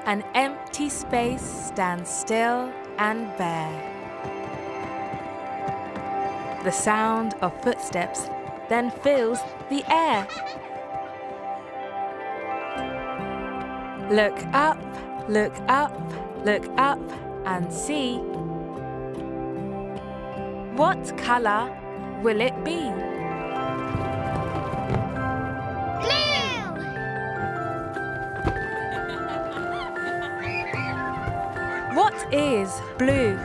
An empty space stands still and bare. The sound of footsteps then fills the air. Look up, look up, look up and see. What color will it be? What is blue?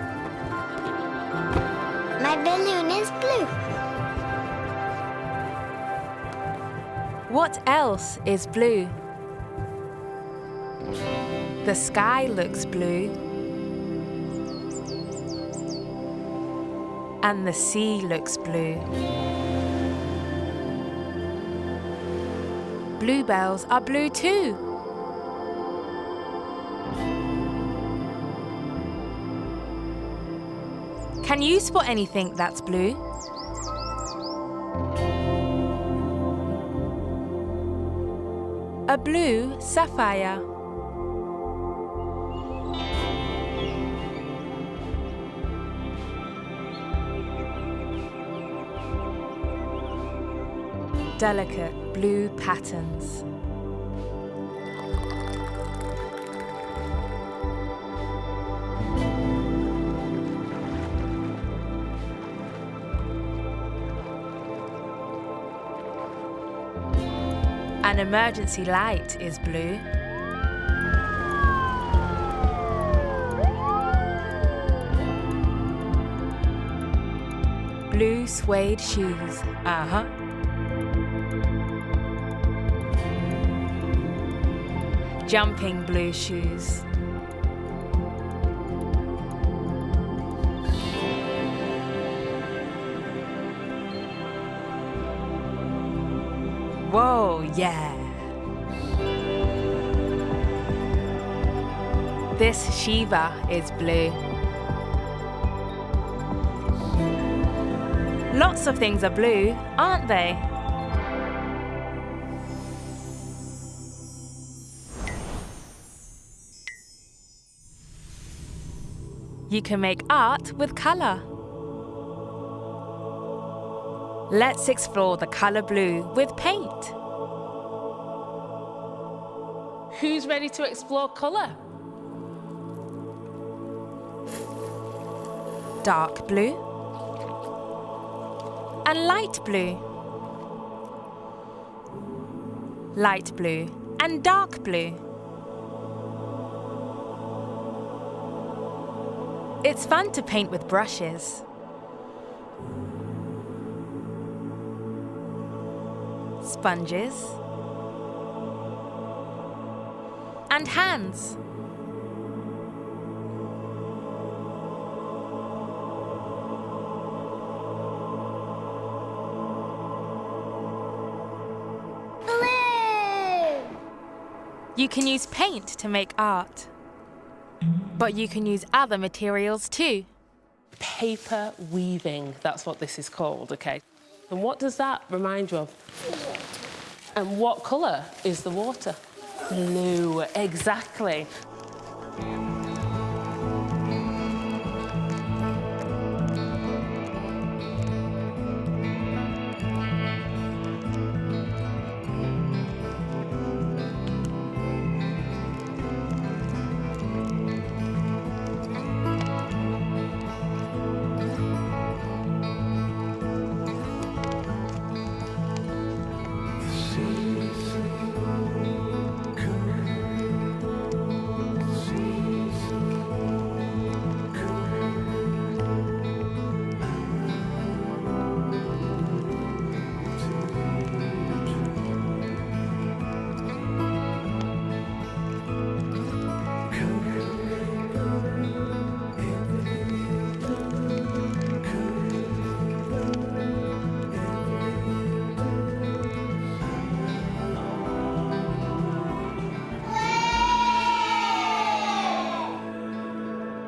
My balloon is blue. What else is blue? The sky looks blue. And the sea looks blue. Bluebells are blue too. Can you spot anything that's blue? A blue sapphire. Delicate blue patterns. An emergency light is blue. Blue suede shoes. Jumping blue shoes. Whoa, yeah. This Shiva is blue. Lots of things are blue, aren't they? You can make art with color. Let's explore the color blue with paint. Who's ready to explore color? Dark blue and light blue. Light blue and dark blue. It's fun to paint with brushes. Sponges and hands. Blue! You can use paint to make art, but you can use other materials too. Paper weaving, that's what this is called, okay? And what does that remind you of? And what colour is the water? Blue, exactly.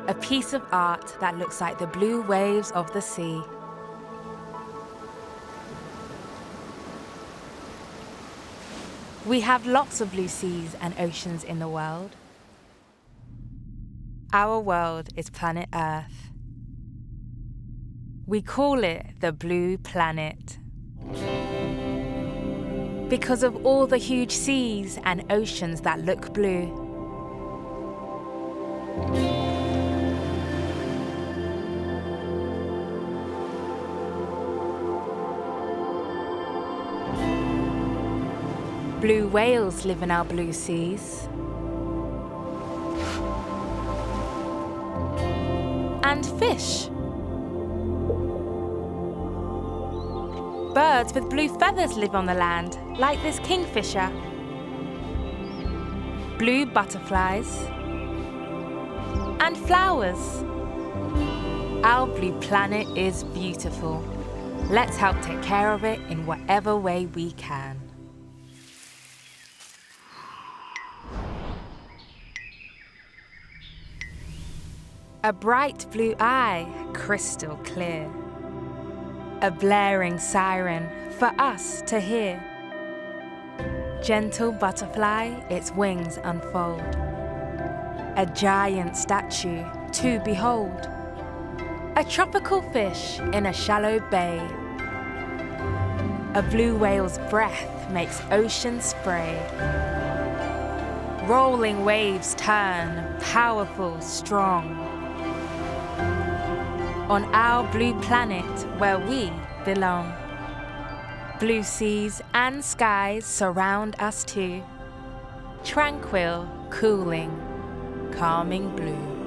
A piece of art that looks like the blue waves of the sea. We have lots of blue seas and oceans in the world. Our world is planet Earth. We call it the blue planet because of all the huge seas and oceans that look blue. Blue whales live in our blue seas. And fish. Birds with blue feathers live on the land, like this kingfisher. Blue butterflies. And flowers. Our blue planet is beautiful. Let's help take care of it in whatever way we can. A bright blue eye, crystal clear. A blaring siren for us to hear. Gentle butterfly, its wings unfold. A giant statue to behold. A tropical fish in a shallow bay. A blue whale's breath makes ocean spray. Rolling waves turn, powerful, strong. On our blue planet where we belong. Blue seas and skies surround us too. Tranquil, cooling, calming blue.